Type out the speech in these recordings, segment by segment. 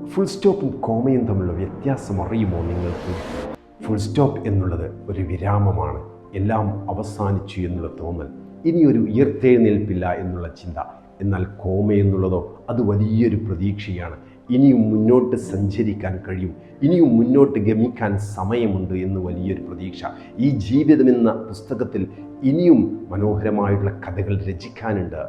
Full സ്റ്റോപ്പും കോമയും തമ്മിലുള്ള വ്യത്യാസം അറിയുമോ നിങ്ങൾക്ക്? ഫുൾ സ്റ്റോപ്പ് എന്നുള്ളത് ഒരു വിരാമമാണ്. എല്ലാം അവസാനിച്ചു എന്നുള്ള തോന്നൽ, ഇനിയൊരു ഉയർത്തെഴുന്നേൽപ്പില്ല എന്നുള്ള ചിന്ത. എന്നാൽ കോമ എന്നുള്ളതോ അത് വലിയൊരു പ്രതീക്ഷയാണ്. ഇനിയും മുന്നോട്ട് സഞ്ചരിക്കാൻ കഴിയും, ഇനിയും മുന്നോട്ട് ഗമിക്കാൻ സമയമുണ്ട് എന്ന് വലിയൊരു പ്രതീക്ഷ. ഈ ജീവിതമെന്ന പുസ്തകത്തിൽ ഇനിയും മനോഹരമായിട്ടുള്ള കഥകൾ രചിക്കാനുണ്ട്,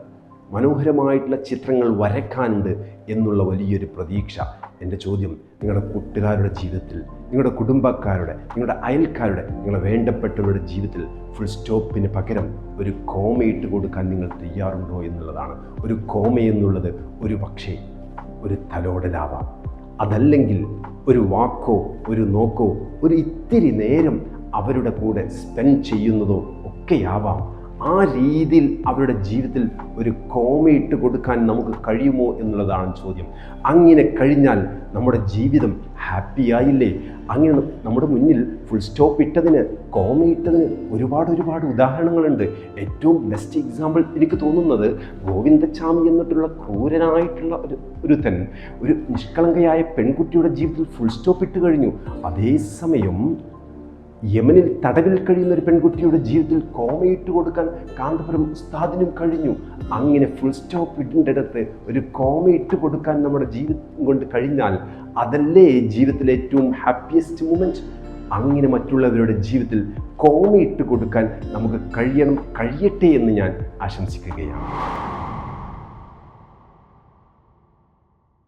മനോഹരമായിട്ടുള്ള ചിത്രങ്ങൾ വരയ്ക്കാനുണ്ട് എന്നുള്ള വലിയൊരു പ്രതീക്ഷ. എൻ്റെ ചോദ്യം, നിങ്ങളുടെ കൂട്ടുകാരുടെ ജീവിതത്തിൽ, നിങ്ങളുടെ കുടുംബക്കാരുടെ, നിങ്ങളുടെ അയൽക്കാരുടെ, നിങ്ങളുടെ വേണ്ടപ്പെട്ടവരുടെ ജീവിതത്തിൽ ഫുൾ സ്റ്റോപ്പിന് പകരം ഒരു കോമ ഇട്ട് കൊടുക്കാൻ നിങ്ങൾ തയ്യാറുണ്ടോ എന്നുള്ളതാണ്. ഒരു കോമ എന്നുള്ളത് ഒരു പക്ഷേ ഒരു തലോടലാവാം, അതല്ലെങ്കിൽ ഒരു വാക്കോ ഒരു നോക്കോ ഒരു ഇത്തിരി നേരം അവരുടെ കൂടെ സ്പെൻഡ് ചെയ്യുന്നതോ ഒക്കെയാവാം. ആ രീതിയിൽ അവരുടെ ജീവിതത്തിൽ ഒരു കോമ ഇട്ട് കൊടുക്കാൻ നമുക്ക് കഴിയുമോ എന്നുള്ളതാണ് ചോദ്യം. അങ്ങനെ കഴിഞ്ഞാൽ നമ്മുടെ ജീവിതം ഹാപ്പി ആയില്ലേ? അങ്ങനെ നമ്മുടെ മുന്നിൽ ഫുൾ സ്റ്റോപ്പ് ഇട്ടതിന്, കോമ ഇട്ടതിന് ഒരുപാട് ഉദാഹരണങ്ങളുണ്ട്. ഏറ്റവും ബെസ്റ്റ് എക്സാമ്പിൾ എനിക്ക് തോന്നുന്നത് ഗോവിന്ദച്ചാമി എന്നിട്ടുള്ള ക്രൂരനായിട്ടുള്ള ഒരുത്തൻ ഒരു നിഷ്കളങ്കയായ പെൺകുട്ടിയുടെ ജീവിതത്തിൽ ഫുൾ സ്റ്റോപ്പ് ഇട്ട് കഴിഞ്ഞു. അതേസമയം യമനിൽ തടവിൽ കഴിയുന്ന ഒരു പെൺകുട്ടിയുടെ ജീവിതത്തിൽ കോമയിട്ട് കൊടുക്കാൻ കാന്തപുരം ഉസ്താദിനും കഴിഞ്ഞു. അങ്ങനെ ഫുൾ സ്റ്റോപ്പ് ഇടേണ്ടടുത്ത് ഒരു കോമ ഇട്ട് കൊടുക്കാൻ നമ്മുടെ ജീവിതം കൊണ്ട് കഴിഞ്ഞാൽ അതല്ലേ ജീവിതത്തിലെ ഏറ്റവും ഹാപ്പിയസ്റ്റ് മൂമെൻറ്റ്? അങ്ങനെ മറ്റുള്ളവരുടെ ജീവിതത്തിൽ കോമ ഇട്ട് കൊടുക്കാൻ നമുക്ക് കഴിയട്ടെ എന്ന് ഞാൻ ആശംസിക്കുകയാണ്.